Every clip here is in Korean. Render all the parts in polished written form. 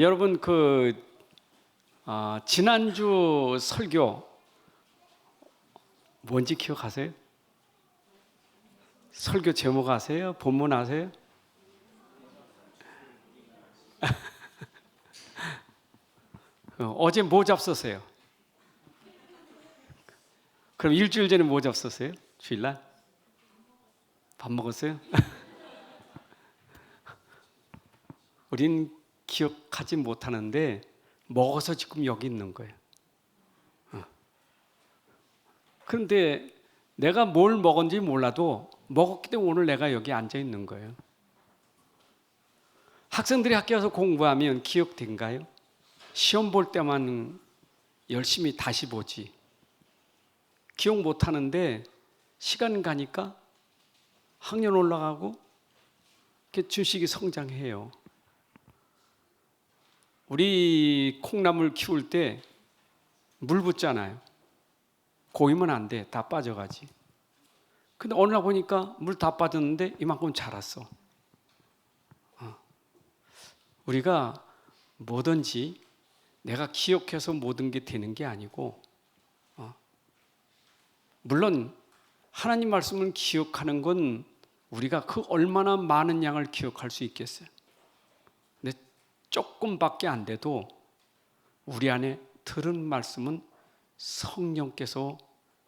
여러분 지난주 설교 뭔지 기억하세요? 설교 제목 아세요? 본문 아세요? 어제 뭐 잡섰어요? 그럼 일주일 전에 뭐 잡섰어요? 주일날? 밥 먹었어요? 우린 기억하지 못하는데 먹어서 지금 여기 있는 거예요. 그런데 내가 뭘 먹었는지 몰라도 먹었기 때문에 오늘 내가 여기 앉아 있는 거예요. 학생들이 학교 와서 공부하면 기억된가요? 시험 볼 때만 열심히 다시 보지. 기억 못하는데 시간 가니까 학년 올라가고 이렇게 주식이 성장해요. 우리 콩나물 키울 때 물 붓잖아요. 고이면 안 돼. 다 빠져가지. 근데 어느 날 보니까 물 다 빠졌는데 이만큼 자랐어. 우리가 뭐든지 내가 기억해서 모든 게 되는 게 아니고, 물론 하나님 말씀을 기억하는 건 우리가 그 얼마나 많은 양을 기억할 수 있겠어요. 근데 조금밖에 안 돼도 우리 안에 들은 말씀은 성령께서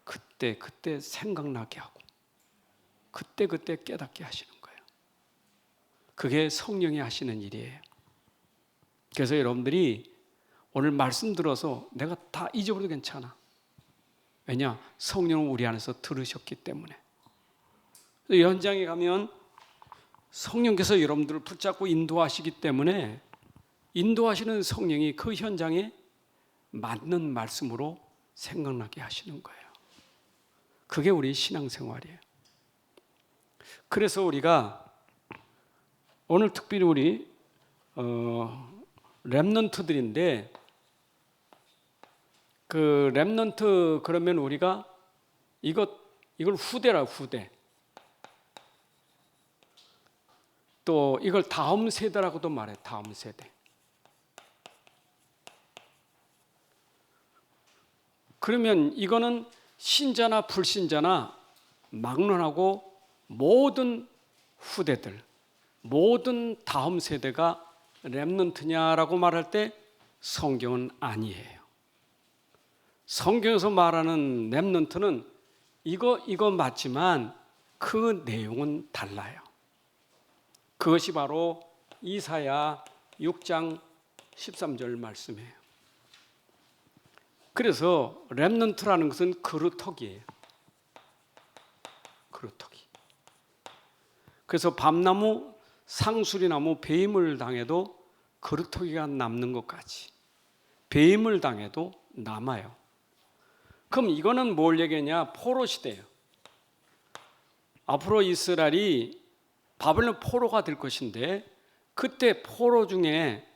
그때 생각나게 하고 그때 깨닫게 하시는 거예요. 그게 성령이 하시는 일이에요. 그래서 여러분들이 오늘 말씀 들어서 내가 다 잊어버려도 괜찮아. 왜냐? 성령은 우리 안에서 들으셨기 때문에. 현장에 가면 성령께서 여러분들을 붙잡고 인도하시기 때문에 인도하시는 성령이 그 현장에 맞는 말씀으로 생각나게 하시는 거예요. 그게 우리 신앙생활이에요. 그래서 우리가 오늘 특별히 우리 렘넌트들인데, 그 렘넌트 그러면 우리가 이걸 후대라, 후대. 또 이걸 다음 세대라고도 말해. 다음 세대. 그러면 이거는 신자나 불신자나 막론하고 모든 후대들, 모든 다음 세대가 렘넌트냐라고 말할 때 성경은 아니에요. 성경에서 말하는 렘넌트는 이거 맞지만 그 내용은 달라요. 그것이 바로 이사야 6장 13절 말씀이에요. 그래서 렘넌트라는 것은 그루터기예요. 그루터기. 그래서 밤나무, 상수리나무, 배임을 당해도 그루터기가 남는 것까지 배임을 당해도 남아요. 그럼 이거는 뭘 얘기하냐? 포로 시대예요. 앞으로 이스라엘이 바벨론 포로가 될 것인데 그때 포로 중에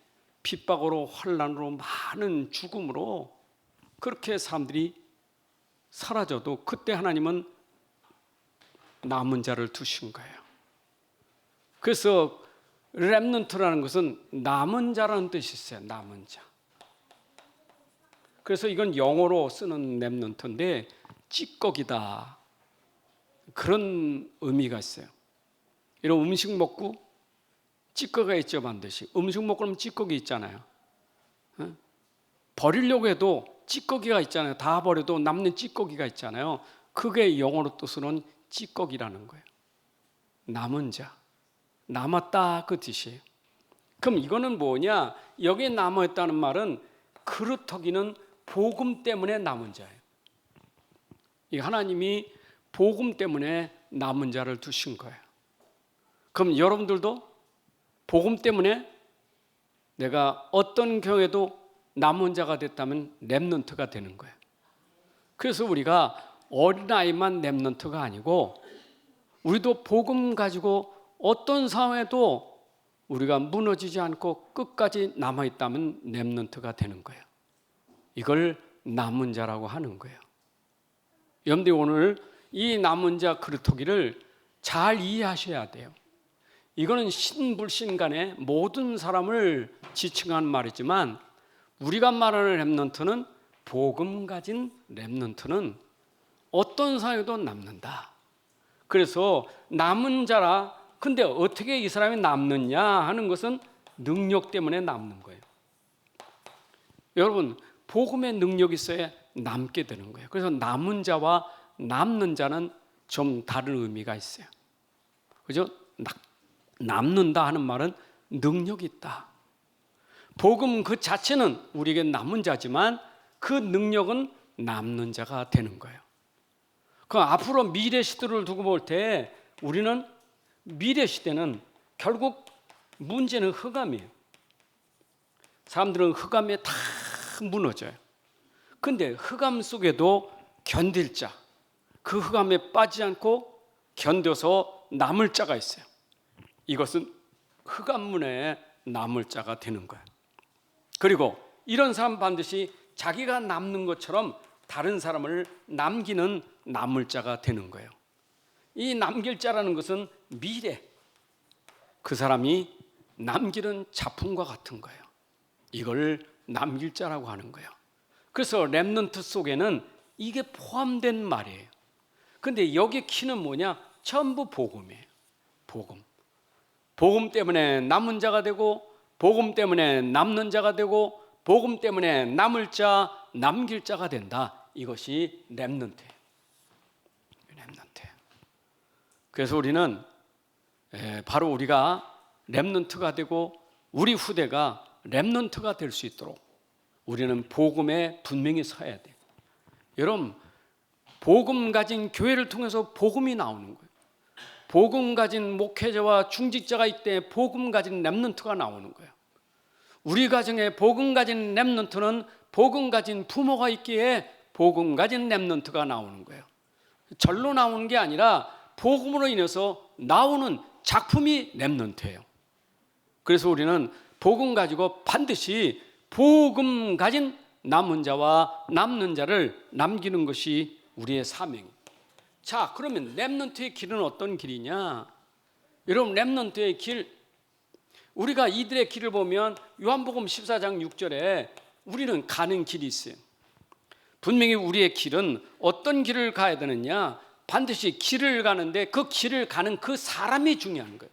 핍박으로 환난으로 많은 죽음으로 그렇게 사람들이 사라져도 그때 하나님은 남은 자를 두신 거예요. 그래서 렘넌트라는 것은 남은 자라는 뜻이 있어요. 남은 자. 그래서 이건 영어로 쓰는 렘넌트인데 찌꺼기다, 그런 의미가 있어요. 이런 음식 먹고 찌꺼기가 있죠. 반드시 음식 먹고 그러면 찌꺼기 있잖아요. 버리려고 해도 찌꺼기가 있잖아요. 다 버려도 남는 찌꺼기가 있잖아요. 그게 영어로 뜻으로는 찌꺼기라는 거예요. 남은 자, 남았다 그 뜻이에요. 그럼 이거는 뭐냐? 여기에 남아있다는 말은 그루터기는 복음 때문에 남은 자예요. 이 하나님이 복음 때문에 남은 자를 두신 거예요. 그럼 여러분들도 복음 때문에 내가 어떤 경우에도 남은 자가 됐다면 렘넌트가 되는 거예요. 그래서 우리가 어린아이만 렘넌트가 아니고 우리도 복음 가지고 어떤 상황에도 우리가 무너지지 않고 끝까지 남아있다면 렘넌트가 되는 거예요. 이걸 남은 자라고 하는 거예요. 여러분들이 오늘 이 남은 자 그루터기를 잘 이해하셔야 돼요. 이거는 신불신 간에 모든 사람을 지칭한 말이지만 우리가 말하는 렘넌트는 복음 가진 렘넌트는 어떤 상황에도 남는다. 그래서 남은 자라. 근데 어떻게 이 사람이 남느냐 하는 것은 능력 때문에 남는 거예요. 여러분, 복음의 능력이 있어야 남게 되는 거예요. 그래서 남은 자와 남는 자는 좀 다른 의미가 있어요. 그죠? 남는다 하는 말은 능력이 있다. 복음 그 자체는 우리에게 남은 자지만 그 능력은 남는 자가 되는 거예요. 그 앞으로 미래 시대를 두고 볼 때 우리는 미래 시대는 결국 문제는 흑암이에요. 사람들은 흑암에 다 무너져요. 근데 흑암 속에도 견딜 자, 그 흑암에 빠지지 않고 견뎌서 남을 자가 있어요. 이것은 흑암문에 남을 자가 되는 거예요. 그리고 이런 사람 반드시 자기가 남는 것처럼 다른 사람을 남기는 남을 자가 되는 거예요. 이 남길 자라는 것은 미래, 그 사람이 남기는 작품과 같은 거예요. 이걸 남길 자라고 하는 거예요. 그래서 렘넌트 속에는 이게 포함된 말이에요. 근데 여기 키는 뭐냐? 전부 복음이에요. 복음. 복음 때문에 남은 자가 되고, 복음 때문에 남는 자가 되고, 복음 때문에 남을 자, 남길 자가 된다. 이것이 렘넌트예요. 렘넌트. 그래서 우리는 바로 우리가 렘넌트가 되고 우리 후대가 렘넌트가 될 수 있도록 우리는 복음에 분명히 서야 돼요. 여러분, 복음 가진 교회를 통해서 복음이 나오는 거예요. 복음 가진 목회자와 중직자가 있때 복음 가진 렘넌트가 나오는 거예요. 우리 가정에 복음 가진 렘넌트는 복음 가진 부모가 있기에 복음 가진 렘넌트가 나오는 거예요. 절로 나오는 게 아니라 복음으로 인해서 나오는 작품이 렘넌트예요. 그래서 우리는 복음 가지고 반드시 복음 가진 남은 자와 남는 자를 남기는 것이 우리의 사명입니다. 자, 그러면 렘넌트의 길은 어떤 길이냐? 여러분, 렘넌트의 길, 우리가 이들의 길을 보면 요한복음 14장 6절에 우리는 가는 길이 있어요. 분명히 우리의 길은 어떤 길을 가야 되느냐? 반드시 길을 가는데 그 길을 가는 그 사람이 중요한 거예요.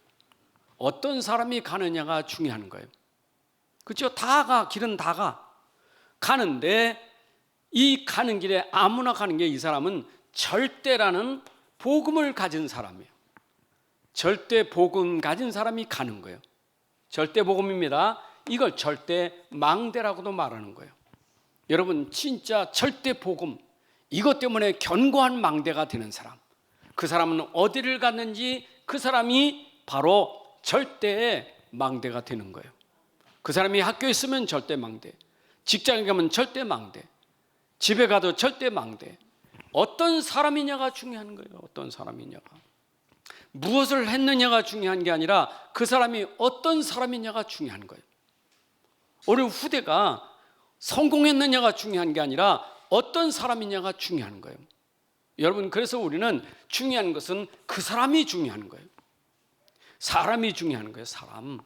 어떤 사람이 가느냐가 중요한 거예요. 그렇죠? 길은 다 가는데 이 가는 길에 아무나 가는 게 이 사람은 절대라는 복음을 가진 사람이에요. 절대 복음 가진 사람이 가는 거예요. 절대 복음입니다. 이걸 절대 망대라고도 말하는 거예요. 여러분, 진짜 절대 복음, 이것 때문에 견고한 망대가 되는 사람, 그 사람은 어디를 갔는지 그 사람이 바로 절대의 망대가 되는 거예요. 그 사람이 학교에 있으면 절대 망대, 직장에 가면 절대 망대, 집에 가도 절대 망대. 어떤 사람이냐가 중요한 거예요. 어떤 사람이냐가. 무엇을 했느냐가 중요한 게 아니라 그 사람이 어떤 사람이냐가 중요한 거예요. 우리 후대가 성공했느냐가 중요한 게 아니라 어떤 사람이냐가 중요한 거예요. 여러분, 그래서 우리는 중요한 것은 그 사람이 중요한 거예요. 사람이 중요한 거예요. 사람.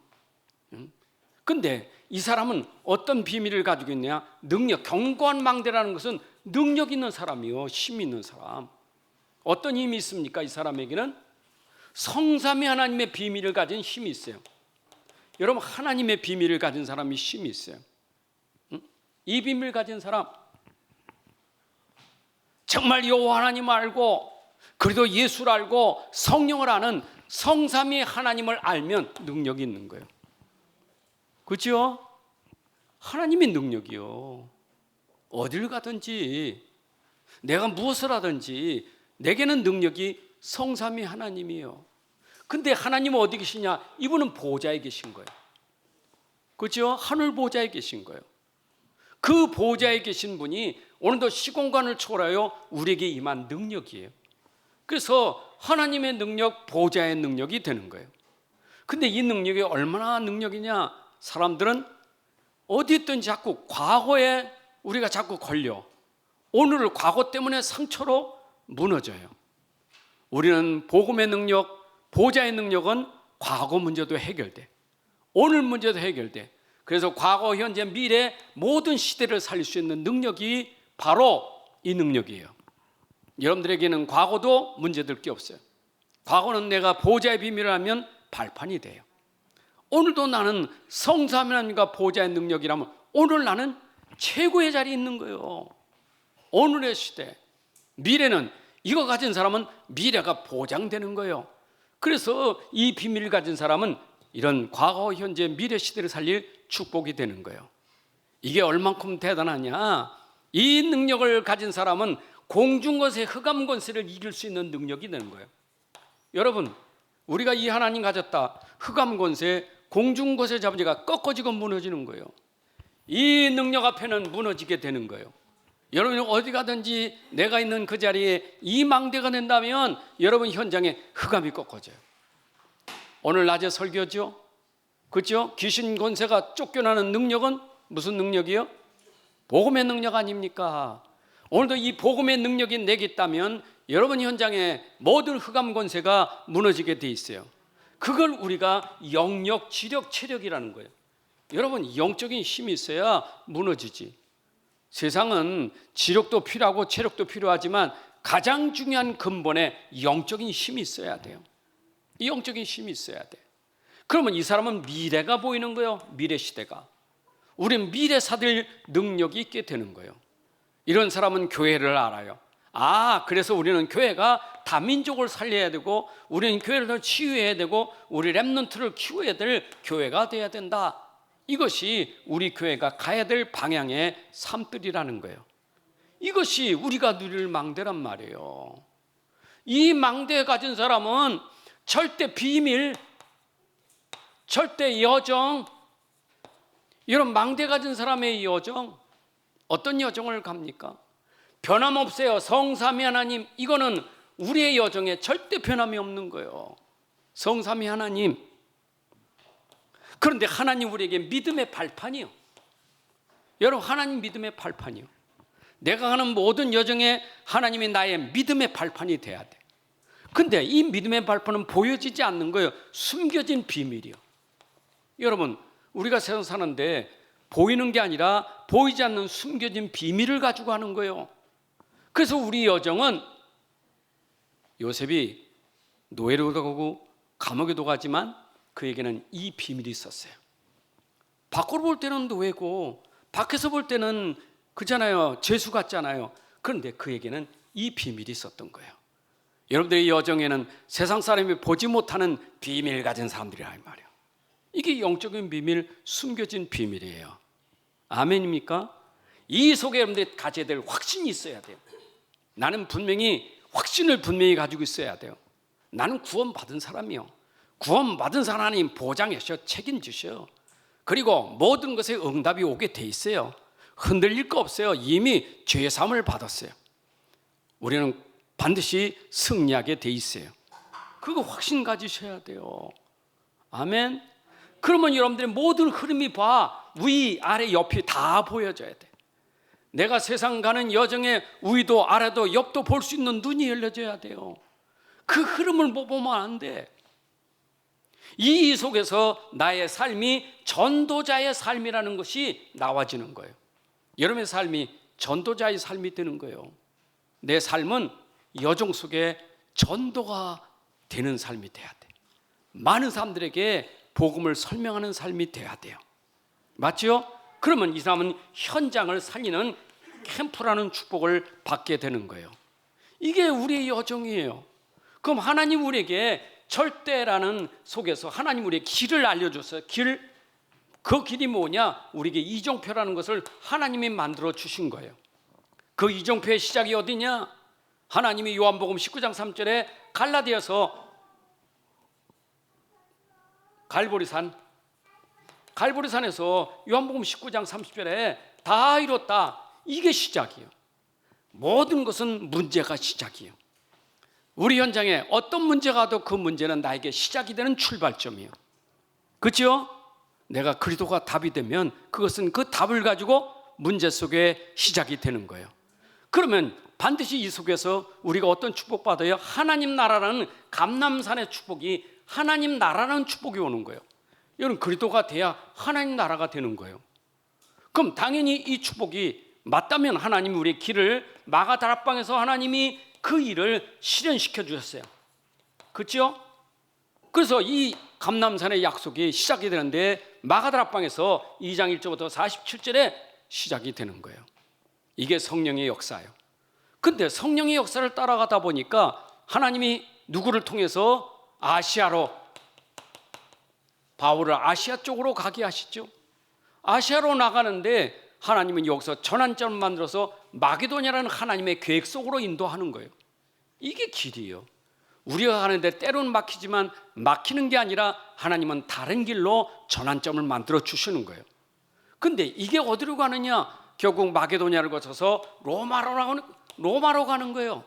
근데 이 사람은 어떤 비밀을 가지고 있느냐? 능력, 견고한 망대라는 것은 능력 있는 사람이요, 힘 있는 사람. 어떤 힘이 있습니까? 이 사람에게는 성삼위 하나님의 비밀을 가진 힘이 있어요. 여러분, 하나님의 비밀을 가진 사람이 힘이 있어요. 이 비밀을 가진 사람, 정말 여호와 하나님을 알고 그리고 예수를 알고 성령을 아는 성삼위 하나님을 알면 능력이 있는 거예요. 그렇죠? 하나님의 능력이요. 어딜 가든지 내가 무엇을 하든지 내게는 능력이 성삼위 하나님이에요. 근데 하나님은 어디 계시냐? 이분은 보좌에 계신 거예요. 그렇죠? 하늘 보좌에 계신 거예요. 그 보좌에 계신 분이 오늘도 시공간을 초월하여 우리에게 임한 능력이에요. 그래서 하나님의 능력, 보좌의 능력이 되는 거예요. 근데 이 능력이 얼마나 능력이냐? 사람들은 어디 있든지 자꾸 과거에 우리가 자꾸 걸려 오늘을 과거 때문에 상처로 무너져요. 우리는 복음의 능력, 보좌의 능력은 과거 문제도 해결돼. 오늘 문제도 해결돼. 그래서 과거, 현재, 미래 모든 시대를 살릴 수 있는 능력이 바로 이 능력이에요. 여러분들에게는 과거도 문제될 게 없어요. 과거는 내가 보좌의 비밀을 하면 발판이 돼요. 오늘도 나는 성삼위 하나님과 보좌의 능력이라면 오늘 나는 최고의 자리에 있는 거예요. 오늘의 시대. 미래는 이거 가진 사람은 미래가 보장되는 거예요. 그래서 이 비밀을 가진 사람은 이런 과거, 현재, 미래 시대를 살릴 축복이 되는 거예요. 이게 얼만큼 대단하냐? 이 능력을 가진 사람은 공중권세, 흑암권세를 이길 수 있는 능력이 되는 거예요. 여러분, 우리가 이 하나님 가졌다. 흑암권세, 공중권세 잡은 자가 꺾어지고 무너지는 거예요. 이 능력 앞에는 무너지게 되는 거예요. 여러분이 어디 가든지 내가 있는 그 자리에 이 망대가 된다면 여러분 현장에 흑암이 꺾어져요. 오늘 낮에 설교죠? 그렇죠? 귀신 권세가 쫓겨나는 능력은 무슨 능력이요? 복음의 능력 아닙니까? 오늘도 이 복음의 능력이 내게 있다면 여러분 현장에 모든 흑암 권세가 무너지게 돼 있어요. 그걸 우리가 영력, 지력, 체력이라는 거예요. 여러분 영적인 힘이 있어야 무너지지. 세상은 지력도 필요하고 체력도 필요하지만 가장 중요한 근본에 영적인 힘이 있어야 돼요. 이 영적인 힘이 있어야 돼. 그러면 이 사람은 미래가 보이는 거예요. 미래 시대가. 우리는 미래 사들 능력이 있게 되는 거예요. 이런 사람은 교회를 알아요. 그래서 우리는 교회가 다민족을 살려야 되고 우리는 교회를 더 치유해야 되고 우리 렘넌트를 키워야 될 교회가 돼야 된다. 이것이 우리 교회가 가야 될 방향의 삶들이라는 거예요. 이것이 우리가 누릴 망대란 말이에요. 이 망대 가진 사람은 절대 비밀, 절대 여정, 이런 망대 가진 사람의 여정, 어떤 여정을 갑니까? 변함없어요. 성삼위 하나님, 이거는 우리의 여정에 절대 변함이 없는 거예요. 성삼위 하나님. 그런데 하나님 우리에게 믿음의 발판이요. 여러분 하나님 믿음의 발판이요. 내가 가는 모든 여정에 하나님이 나의 믿음의 발판이 돼야 돼. 근데 이 믿음의 발판은 보여지지 않는 거예요. 숨겨진 비밀이요. 여러분 우리가 세상 사는데 보이는 게 아니라 보이지 않는 숨겨진 비밀을 가지고 하는 거예요. 그래서 우리 여정은 요셉이 노예로도 가고 감옥에도 가지만 그에게는 이 비밀이 있었어요. 밖으로 볼 때는 노예고 밖에서 볼 때는 그잖아요. 죄수 같잖아요. 그런데 그에게는 이 비밀이 있었던 거예요. 여러분들의 여정에는 세상 사람이 보지 못하는 비밀을 가진 사람들이라 이 말이에요. 이게 영적인 비밀, 숨겨진 비밀이에요. 아멘입니까? 이 속에 여러분들이 가져야 될 확신이 있어야 돼요. 나는 분명히 확신을 분명히 가지고 있어야 돼요. 나는 구원받은 사람이요. 구원받은 사람 하나님 보장하셔, 책임지셔. 그리고 모든 것에 응답이 오게 돼 있어요. 흔들릴 거 없어요. 이미 죄사함을 받았어요. 우리는 반드시 승리하게 돼 있어요. 그거 확신 가지셔야 돼요. 아멘. 그러면 여러분들의 모든 흐름이 위, 아래, 옆이 다 보여져야 돼. 내가 세상 가는 여정에 위도 아래도 옆도 볼 수 있는 눈이 열려져야 돼요. 그 흐름을 못 보면 안 돼. 이 속에서 나의 삶이 전도자의 삶이라는 것이 나와지는 거예요. 여러분의 삶이 전도자의 삶이 되는 거예요. 내 삶은 여정 속에 전도가 되는 삶이 돼야 돼. 많은 사람들에게 복음을 설명하는 삶이 돼야 돼요. 맞죠? 그러면 이 사람은 현장을 살리는 캠프라는 축복을 받게 되는 거예요. 이게 우리의 여정이에요. 그럼 하나님 우리에게 절대라는 속에서 하나님 우리에게 길을 알려줬어요. 그 길이 뭐냐? 우리에게 이정표라는 것을 하나님이 만들어 주신 거예요. 그 이정표의 시작이 어디냐? 하나님이 요한복음 19장 3절에 갈라디아서 갈보리산에서 요한복음 19장 30절에 다 이뤘다. 이게 시작이에요. 모든 것은 문제가 시작이에요. 우리 현장에 어떤 문제가 와도 그 문제는 나에게 시작이 되는 출발점이에요. 그렇죠? 내가 그리스도가 답이 되면 그것은 그 답을 가지고 문제 속에 시작이 되는 거예요. 그러면 반드시 이 속에서 우리가 어떤 축복받아요? 하나님 나라라는 감람산의 축복이 하나님 나라라는 축복이 오는 거예요. 여러분, 그리스도가 돼야 하나님 나라가 되는 거예요. 그럼 당연히 이 축복이 맞다면 하나님이 우리의 길을 마가다락방에서 하나님이 그 일을 실현시켜 주셨어요. 그렇죠? 그래서 이 감람산의 약속이 시작이 되는데 마가다락방에서 2장 1절부터 47절에 시작이 되는 거예요. 이게 성령의 역사예요. 근데 성령의 역사를 따라가다 보니까 하나님이 누구를 통해서 아시아로, 바울을 아시아 쪽으로 가게 하시죠. 아시아로 나가는데 하나님은 여기서 전환점을 만들어서 마게도냐라는 하나님의 계획 속으로 인도하는 거예요. 이게 길이에요. 우리가 가는데 때로는 막히지만 막히는 게 아니라 하나님은 다른 길로 전환점을 만들어 주시는 거예요. 근데 이게 어디로 가느냐? 결국 마게도냐를 거쳐서 로마로 가는 거예요.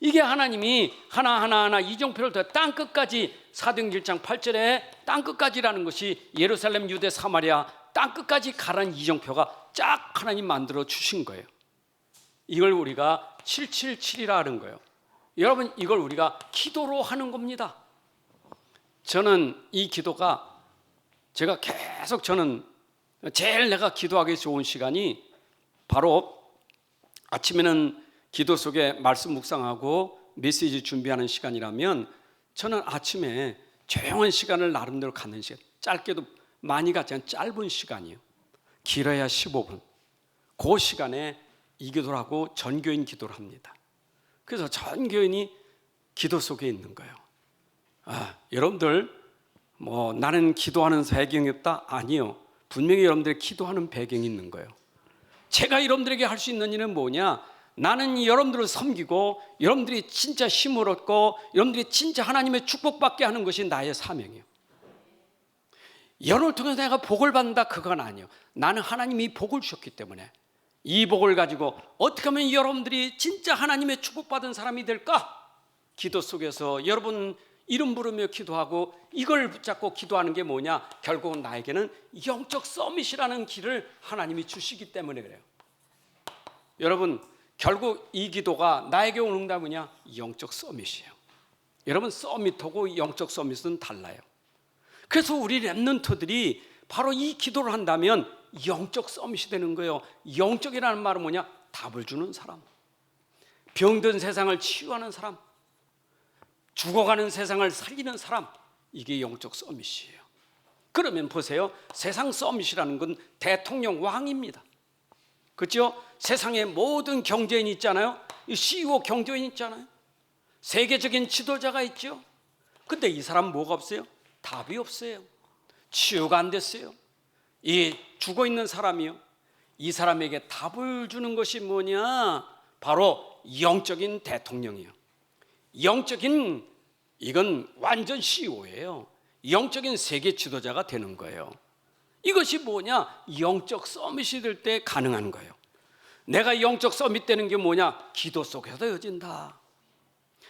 이게 하나님이 하나하나 이정표를 더 땅끝까지, 사도행전 1장 8절에 땅끝까지라는 것이 예루살렘, 유대, 사마리아 땅끝까지 가라는 이정표가 쫙 하나님 만들어 주신 거예요. 이걸 우리가 777이라 하는 거예요. 여러분, 이걸 우리가 기도로 하는 겁니다. 저는 이 기도가 제가 계속 제일 내가 기도하기 좋은 시간이 바로 아침에는 기도 속에 말씀 묵상하고 메시지 준비하는 시간이라면 저는 아침에 조용한 시간을 나름대로 갖는 시간, 짧게도 많이 갖지 않은 짧은 시간이에요. 길어야 15분. 그 시간에 이 기도를 하고 전교인 기도를 합니다. 그래서 전교인이 기도 속에 있는 거예요. 여러분들 나는 기도하는 배경이 없다? 아니요. 분명히 여러분들이 기도하는 배경이 있는 거예요. 제가 여러분들에게 할 수 있는 일은 뭐냐? 나는 여러분들을 섬기고 여러분들이 진짜 힘을 얻고 여러분들이 진짜 하나님의 축복받게 하는 것이 나의 사명이에요. 여러분을 통해서 내가 복을 받는다, 그건 아니에요. 나는 하나님이 복을 주셨기 때문에 이 복을 가지고 어떻게 하면 여러분들이 진짜 하나님의 축복받은 사람이 될까? 기도 속에서 여러분 이름 부르며 기도하고 이걸 붙잡고 기도하는 게 뭐냐? 결국은 나에게는 영적 서밋이라는 길을 하나님이 주시기 때문에 그래요. 여러분, 결국 이 기도가 나에게 오는 게 뭐냐? 영적 서밋이에요. 여러분, 서밋하고 영적 서밋은 달라요. 그래서 우리 렘넌트들이 바로 이 기도를 한다면 영적 서밋이 되는 거예요. 영적이라는 말은 뭐냐? 답을 주는 사람, 병든 세상을 치유하는 사람, 죽어가는 세상을 살리는 사람, 이게 영적 서밋이에요. 그러면 보세요. 세상 서밋이라는 건 대통령, 왕입니다. 그렇죠? 세상에 모든 경제인이 있잖아요. CEO 경제인 있잖아요. 세계적인 지도자가 있죠. 근데 이 사람 뭐가 없어요? 답이 없어요. 치유가 안 됐어요. 이 죽어 있는 사람이요, 이 사람에게 답을 주는 것이 뭐냐? 바로 영적인 대통령이에요. 영적인, 이건 완전 CEO예요. 영적인 세계 지도자가 되는 거예요. 이것이 뭐냐? 영적 서밋이 될 때 가능한 거예요. 내가 영적 서밋 되는 게 뭐냐? 기도 속에서 이어진다.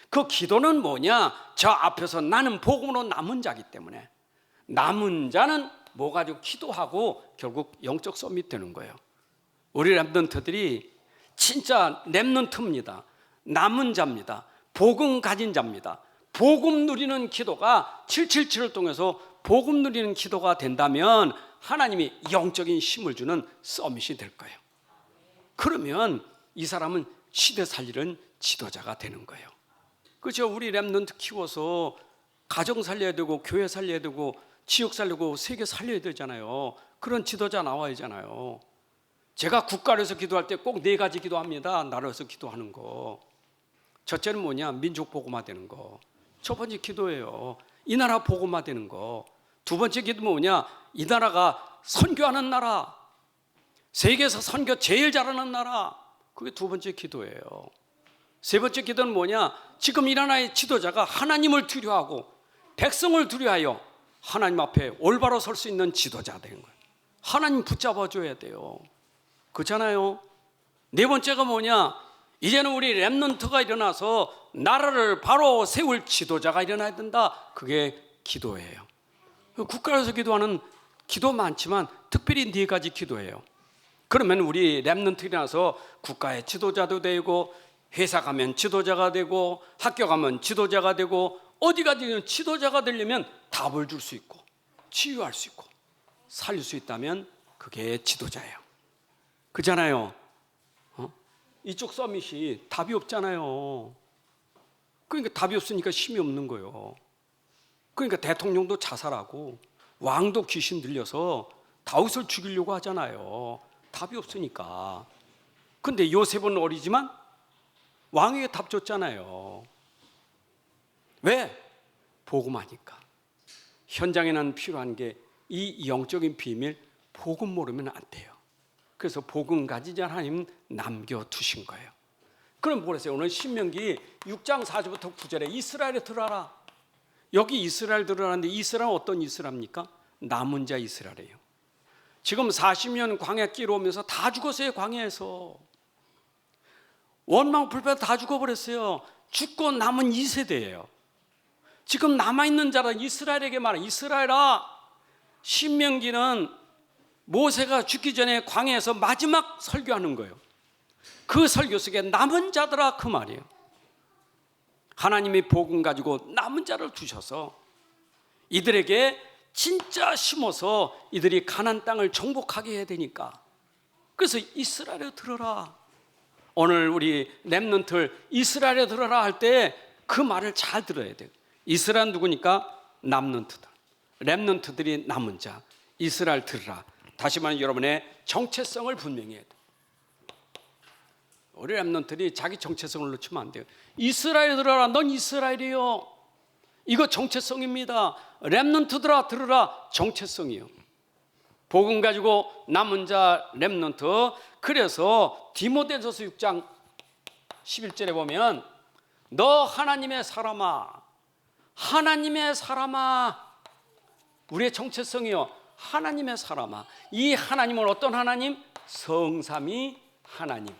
그 기도는 뭐냐? 저 앞에서 나는 복음으로 남은 자기 때문에 남은 자는 뭐 가지고 기도하고 결국 영적 서밋 되는 거예요. 우리 렘넌트들이 진짜 렘넌트입니다. 남은 자입니다. 복음 가진 자입니다. 복음 누리는 기도가 777을 통해서 복음 누리는 기도가 된다면 하나님이 영적인 힘을 주는 서밋이 될 거예요. 그러면 이 사람은 시대 살리는 지도자가 되는 거예요. 그렇죠? 우리 렘넌트 키워서 가정 살려야 되고 교회 살려야 되고 지역 살리고 세계 살려야 되잖아요. 그런 지도자 나와야 하잖아요. 제가 국가를 위해서 기도할 때 꼭 4가지 기도합니다. 나라를 위해서 기도하는 거. 첫째는 뭐냐? 민족 복음화 되는 거. 첫 번째 기도예요. 이 나라 복음화 되는 거. 두 번째 기도는 뭐냐? 이 나라가 선교하는 나라, 세계에서 선교 제일 잘하는 나라. 그게 두 번째 기도예요. 세 번째 기도는 뭐냐? 지금 이 나라의 지도자가 하나님을 두려워하고 백성을 두려워하여 하나님 앞에 올바로 설 수 있는 지도자가 되는 거예요. 하나님 붙잡아줘야 돼요. 그렇잖아요. 네 번째가 뭐냐? 이제는 우리 렘넌트가 일어나서 나라를 바로 세울 지도자가 일어나야 된다. 그게 기도예요. 국가에서 기도하는 기도 많지만 특별히 4가지 기도예요. 그러면 우리 렘넌트 일어나서 국가의 지도자도 되고 회사 가면 지도자가 되고 학교 가면 지도자가 되고 어디까지 지도자가 되려면 답을 줄 수 있고 치유할 수 있고 살릴 수 있다면 그게 지도자예요. 그잖아요. 이쪽 서밋이 답이 없잖아요. 그러니까 답이 없으니까 힘이 없는 거예요. 그러니까 대통령도 자살하고 왕도 귀신 들려서 다윗을 죽이려고 하잖아요. 답이 없으니까. 근데 요셉은 어리지만 왕에게 답 줬잖아요. 왜? 복음하니까. 현장에는 필요한 게 이 영적인 비밀, 복음 모르면 안 돼요. 그래서 복음 가지자 하나님 남겨두신 거예요. 그럼 보세요. 오늘 신명기 6장 4절부터 9절에 이스라엘에 들어라. 여기 이스라엘 들어라는데 이스라엘은 어떤 이스라엘입니까? 남은 자 이스라엘이에요. 지금 40년 광야 끼러오면서 다 죽었어요. 광야에서. 원망 불패 다 죽어버렸어요. 죽고 남은 2세대예요. 지금 남아있는 자라 이스라엘에게 말해. 이스라엘아, 신명기는 모세가 죽기 전에 광야에서 마지막 설교하는 거예요. 그 설교 속에 남은 자들아 그 말이에요. 하나님이 복음 가지고 남은 자를 두셔서 이들에게 진짜 심어서 이들이 가나안 땅을 정복하게 해야 되니까. 그래서 이스라엘에 들어라. 오늘 우리 렘넌트 이스라엘에 들어라 할 때 그 말을 잘 들어야 돼요. 이스라엘 누구니까? 렘넌트다. 렘넌트들이 남은 자. 이스라엘 들으라. 다시 말해 여러분의 정체성을 분명히 해야 돼요. 우리 렘넌트들이 자기 정체성을 놓치면 안 돼요. 이스라엘 들어라. 넌 이스라엘이요. 이거 정체성입니다. 렘넌트들아 들으라. 정체성이요. 복음 가지고 남은 자 렘넌트. 그래서 디모데전서 6장 11절에 보면 너 하나님의 사람아, 하나님의 사람아. 우리의 정체성이요. 하나님의 사람아. 이 하나님은 어떤 하나님? 성삼위 하나님.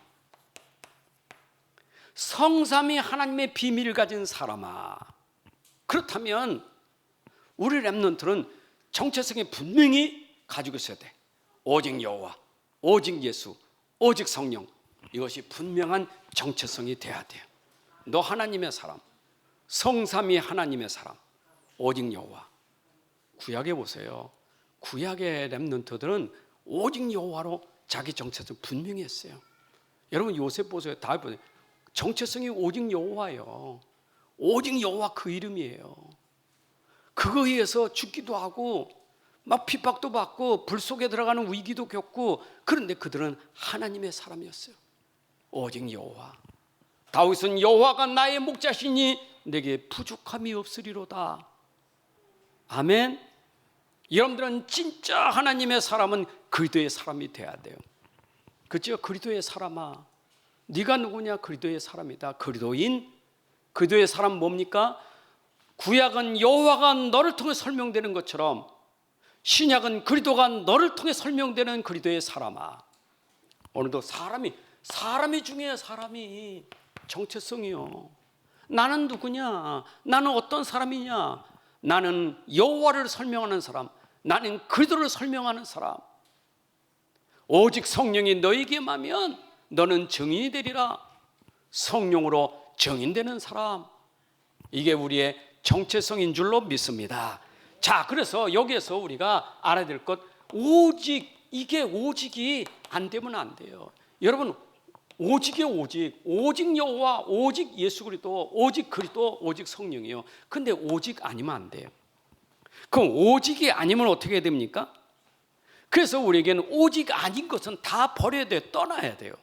성삼위 하나님의 비밀을 가진 사람아. 그렇다면 우리 렘넌트는 정체성이 분명히 가지고 있어야 돼. 오직 여호와, 오직 예수, 오직 성령. 이것이 분명한 정체성이 돼야 돼요. 너 하나님의 사람, 성삼위 하나님의 사람, 오직 여호와. 구약에 보세요. 구약의 렘넌트들은 오직 여호와로 자기 정체성 분명히 했어요. 여러분 요셉 보세요. 다 보세요. 정체성이 오직 여호와예요. 오직 여호와 그 이름이에요. 그거에 의해서 죽기도 하고 막 핍박도 받고 불 속에 들어가는 위기도 겪고, 그런데 그들은 하나님의 사람이었어요. 오직 여호와. 다윗은 여호와가 나의 목자시니 내게 부족함이 없으리로다. 아멘. 여러분들은 진짜 하나님의 사람은 그리스도의 사람이 돼야 돼요. 그렇죠? 그리스도의 사람아. 네가 누구냐? 그리스도의 사람이다. 그리스도인. 그리스도의 사람 뭡니까? 구약은 여호와가 너를 통해 설명되는 것처럼 신약은 그리스도가 너를 통해 설명되는 그리스도의 사람아. 오늘도 사람이 중요해요. 사람이. 정체성이요. 나는 누구냐? 나는 어떤 사람이냐? 나는 여호와를 설명하는 사람, 나는 그리스도를 설명하는 사람. 오직 성령이 너에게 임하면 너는 증인이 되리라. 성령으로 증인되는 사람. 이게 우리의 정체성인 줄로 믿습니다. 자, 그래서 여기에서 우리가 알아야 될 것, 오직, 이게 오직이 안 되면 안 돼요. 여러분, 오직이 오직 여호와, 오직 예수 그리스도, 오직 그리스도, 오직 성령이요. 근데 오직 아니면 안 돼요. 그럼 오직이 아니면 어떻게 해야 됩니까? 그래서 우리에게는 오직 아닌 것은 다 버려야 돼요. 떠나야 돼요.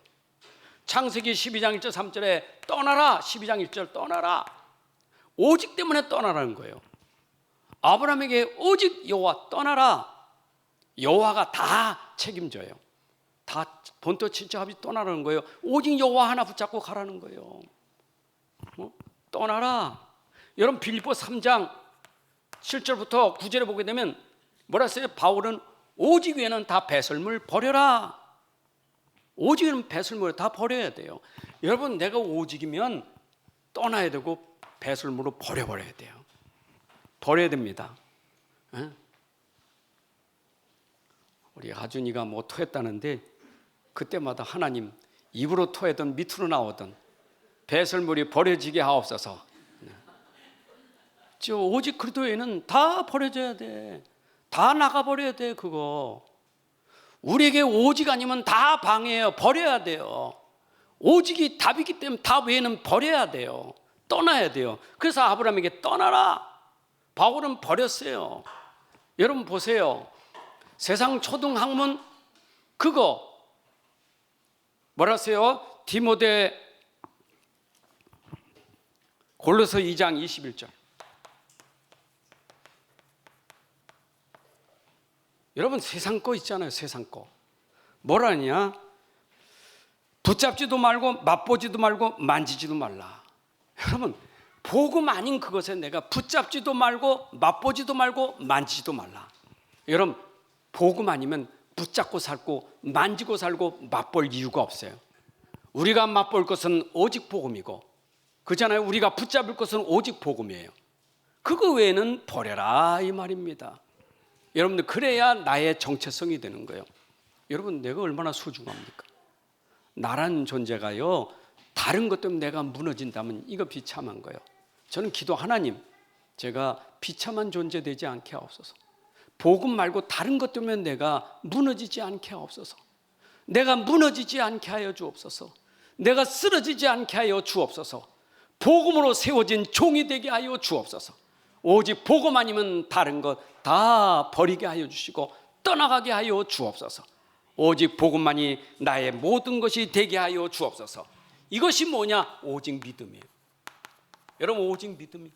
창세기 12장 1절 3절에 떠나라. 12장 1절 떠나라. 오직 때문에 떠나라는 거예요. 아브라함에게 오직 여호와 떠나라. 여호와가 다 책임져요. 다 본토 친척합이 떠나라는 거예요. 오직 여호와 하나 붙잡고 가라는 거예요. 떠나라. 여러분 빌립보 3장 7절부터 9절에 보게 되면 뭐라 했어요? 바울은 오직 외에는 다 배설물 버려라. 오직은 배설물 다 버려야 돼요. 여러분 내가 오직이면 떠나야 되고 배설물로 버려야 돼요. 버려야 됩니다. 에? 우리 아준이가 뭐 토했다는데 그때마다 하나님 입으로 토하든 밑으로 나오든 배설물이 버려지게 하옵소서. 맞죠? 오직 그리스도에는 다 버려져야 돼. 다 나가버려야 돼. 그거 우리에게 오직 아니면 다 방해해요. 버려야 돼요. 오직이 답이기 때문에 답 외에는 버려야 돼요. 떠나야 돼요. 그래서 아브라함에게 떠나라. 바울은 버렸어요. 여러분 보세요. 세상 초등학문 그거 뭐라세요? 디모데 골로새 2장 21절. 여러분 세상 거 있잖아요. 세상 거. 뭐라냐? 붙잡지도 말고 맛보지도 말고 만지지도 말라. 여러분 복음 아닌 그것에 내가 붙잡지도 말고 맛보지도 말고 만지지도 말라. 여러분 복음 아니면 붙잡고 살고 만지고 살고 맛볼 이유가 없어요. 우리가 맛볼 것은 오직 복음이고 그잖아요. 우리가 붙잡을 것은 오직 복음이에요. 그거 외에는 버려라 이 말입니다. 여러분들 그래야 나의 정체성이 되는 거예요. 여러분 내가 얼마나 소중합니까? 나라는 존재가요 다른 것 때문에 내가 무너진다면 이거 비참한 거예요. 저는 기도 하나님 제가 비참한 존재 되지 않게 하옵소서. 복음 말고 다른 것 때문에 내가 무너지지 않게 하옵소서. 내가 무너지지 않게 하여 주옵소서. 내가 쓰러지지 않게 하여 주옵소서. 복음으로 세워진 종이 되게 하여 주옵소서. 오직 복음 아니면 다른 것 다 버리게 하여 주시고 떠나가게 하여 주옵소서. 오직 복음만이 나의 모든 것이 되게 하여 주옵소서. 이것이 뭐냐? 오직 믿음이에요. 여러분 오직 믿음이.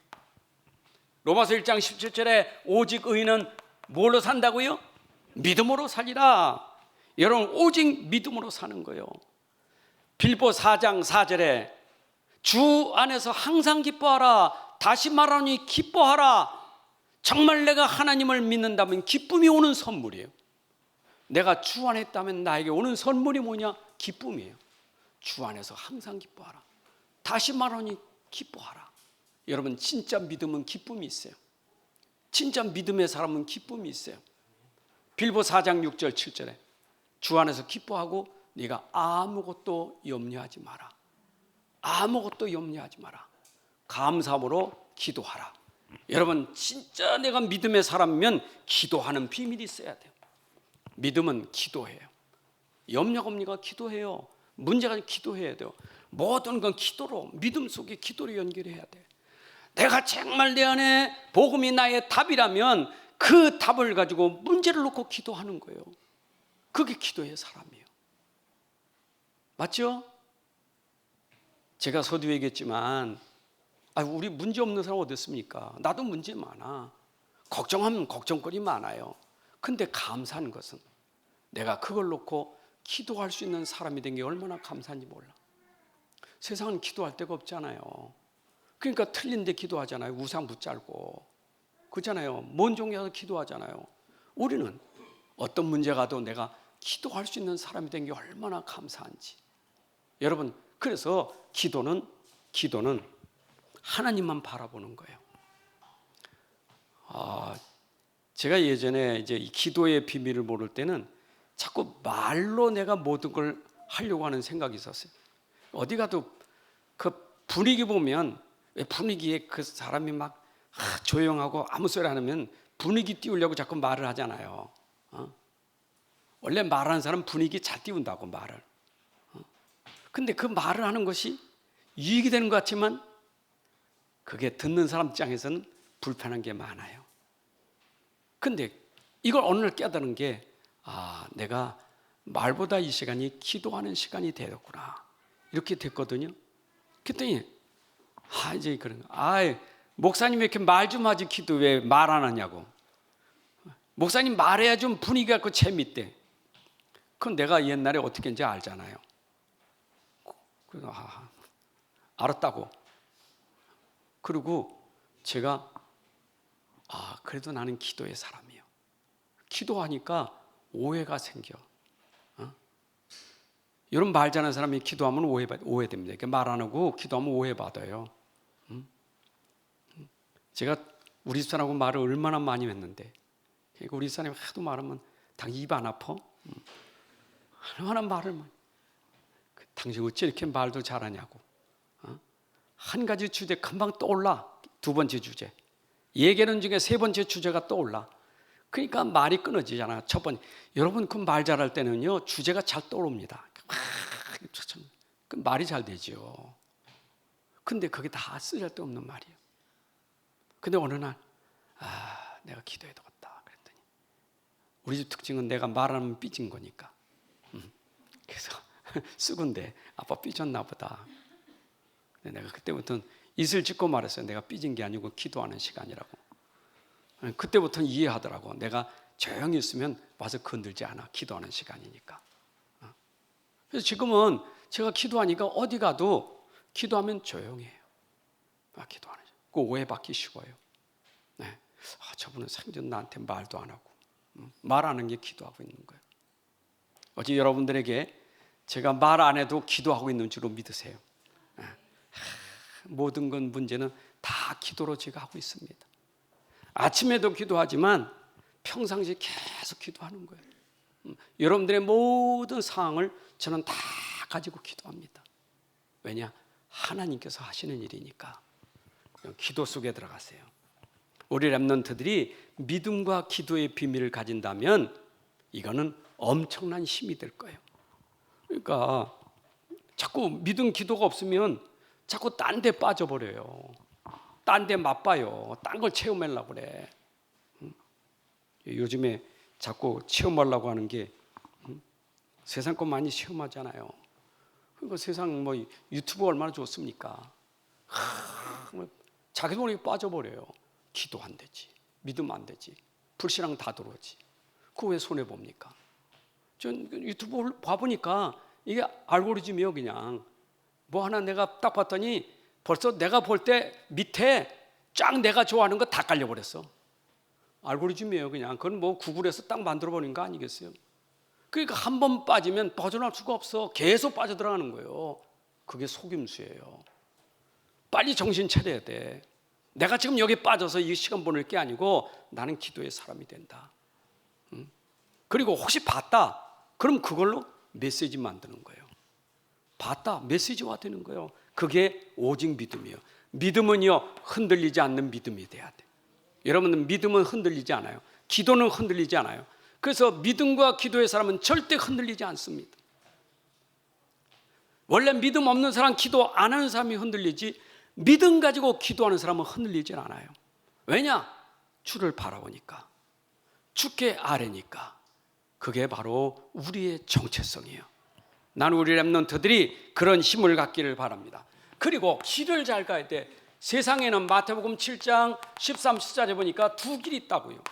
로마서 1장 17절에 오직 의인은 뭘로 산다고요? 믿음으로 살리라. 여러분 오직 믿음으로 사는 거예요. 빌보 4장 4절에 주 안에서 항상 기뻐하라. 다시 말하니 기뻐하라. 정말 내가 하나님을 믿는다면 기쁨이 오는 선물이에요. 내가 주 안에 있다면 나에게 오는 선물이 뭐냐? 기쁨이에요. 주 안에서 항상 기뻐하라. 다시 말하니 기뻐하라. 여러분 진짜 믿음은 기쁨이 있어요. 진짜 믿음의 사람은 기쁨이 있어요. 빌보 4장 6절 7절에 주 안에서 기뻐하고 네가 아무것도 염려하지 마라. 아무것도 염려하지 마라. 감사함으로 기도하라. 여러분 진짜 내가 믿음의 사람이면 기도하는 비밀이 있어야 돼요. 믿음은 기도해요. 염려가 옵니까? 기도해요. 문제가 기도해야 돼요. 모든 건 기도로 믿음 속에 기도로 연결해야 돼. 내가 정말 내 안에 복음이 나의 답이라면 그 답을 가지고 문제를 놓고 기도하는 거예요. 그게 기도의 사람이에요. 맞죠? 제가 서두에 얘기했지만 우리 문제 없는 사람 어디 있습니까? 나도 문제 많아. 걱정하면 걱정거리 많아요. 근데 감사한 것은 내가 그걸 놓고 기도할 수 있는 사람이 된 게 얼마나 감사한지 몰라. 세상은 기도할 데가 없잖아요. 그러니까 틀린 데 기도하잖아요. 우상 붙잡고 그렇잖아요. 먼 종에 가서 기도하잖아요. 우리는 어떤 문제가 도 내가 기도할 수 있는 사람이 된 게 얼마나 감사한지. 여러분 그래서 기도는 하나님만 바라보는 거예요. 제가 예전에 이제 이 기도의 비밀을 모를 때는 자꾸 말로 내가 모든 걸 하려고 하는 생각이 있었어요. 어디 가도 그 분위기 보면 분위기에 그 사람이 막 조용하고 아무 소리 안 하면 분위기 띄우려고 자꾸 말을 하잖아요. 원래 말하는 사람은 분위기 잘 띄운다고 말을. 근데 그 말을 하는 것이 유익이 되는 것 같지만 그게 듣는 사람 입장에서는 불편한 게 많아요. 근데 이걸 어느 날 깨달은 게 내가 말보다 이 시간이 기도하는 시간이 되었구나. 이렇게 됐거든요. 그랬더니 이제 그런 목사님 왜 이렇게 말 좀 하지 기도 왜 말 안 하냐고. 목사님 말해야 좀 분위기가 있고 재밌대. 그건 내가 옛날에 어떻게 했는지 알잖아요. 그래서 알았다고. 그리고 제가 그래도 나는 기도의 사람이에요. 기도하니까 오해가 생겨. 여러분 말 잘하는 사람이 기도하면 오해됩니다. 이렇게 말 안 하고 기도하면 오해받아요. 제가 우리 집사람하고 말을 얼마나 많이 했는데 그러니까 우리 집사람이 하도 말하면 당신 입 안 아파? 얼마나 말을 많이. 당신 어찌 이렇게 말도 잘하냐고. 한 가지 주제 금방 떠올라. 두 번째 주제. 얘기하는 중에 세 번째 주제가 떠올라. 그러니까 말이 끊어지잖아. 첫 번째, 여러분 그 말 잘할 때는요 주제가 잘 떠오릅니다. 그 말이 잘 되죠. 근데 그게 다 쓰잘데없는 말이에요. 근데 어느 날 내가 기도해야 되겠다 그랬더니, 우리 집 특징은 내가 말하면 삐진 거니까. 그래서 쓰군데 아빠 삐졌나 보다. 근데 내가 그때부터는 이슬 짚고 말했어요. 내가 삐진 게 아니고 기도하는 시간이라고. 그때부터는 이해하더라고. 내가 조용히 있으면 와서 건들지 않아. 기도하는 시간이니까. 그래서 지금은 제가 기도하니까 어디 가도 기도하면 조용해요. 기도하는 시간. 그 오해받기 쉬워요. 네. 저분은 생전 나한테 말도 안 하고 말하는 게 기도하고 있는 거예요. 어제 여러분들에게 제가 말 안 해도 기도하고 있는 줄로 믿으세요. 모든 건 문제는 다 기도로 제가 하고 있습니다. 아침에도 기도하지만 평상시에 계속 기도하는 거예요. 여러분들의 모든 상황을 저는 다 가지고 기도합니다. 왜냐? 하나님께서 하시는 일이니까. 기도 속에 들어가세요. 우리 렘넌트들이 믿음과 기도의 비밀을 가진다면 이거는 엄청난 힘이 될 거예요. 그러니까 자꾸 믿음 기도가 없으면 자꾸 딴 데 빠져버려요. 딴 데 맛봐요. 딴 걸 체험하려고 그래. 요즘에 자꾸 체험하려고 하는 게 세상 거 많이 체험하잖아요. 그러니까 세상 뭐 유튜브 얼마나 좋습니까? 자기 돈에 빠져버려요. 기도 안 되지, 믿음 안 되지, 불신앙 다 들어오지. 그거 왜 손해 봅니까? 전 유튜브 봐보니까 이게 알고리즘이요. 그냥 뭐 하나 내가 딱 봤더니 벌써 내가 볼 때 밑에 쫙 내가 좋아하는 거 다 깔려버렸어. 알고리즘이에요. 그냥 그건 뭐 구글에서 딱 만들어버린 거 아니겠어요? 그러니까 한 번 빠지면 벗어날 수가 없어. 계속 빠져들어가는 거예요. 그게 속임수예요. 빨리 정신 차려야 돼. 내가 지금 여기 빠져서 이 시간 보낼 게 아니고 나는 기도의 사람이 된다. 그리고 혹시 봤다, 그럼 그걸로 메시지 만드는 거예요. 봤다, 메시지화 되는 거예요. 그게 오직 믿음이에요. 믿음은요 흔들리지 않는 믿음이 돼야 돼. 여러분은 믿음은 흔들리지 않아요. 기도는 흔들리지 않아요. 그래서 믿음과 기도의 사람은 절대 흔들리지 않습니다. 원래 믿음 없는 사람, 기도 안 하는 사람이 흔들리지, 믿음 가지고 기도하는 사람은 흔들리지 않아요. 왜냐? 주를 바라보니까, 주께 아뢰니까. 그게 바로 우리의 정체성이에요. 나는 우리 렘넌트들이 그런 힘을 갖기를 바랍니다. 그리고 길을 잘 가야 돼. 세상에는 마태복음 7장 13, 14절 보니까 두 길이 있다고요.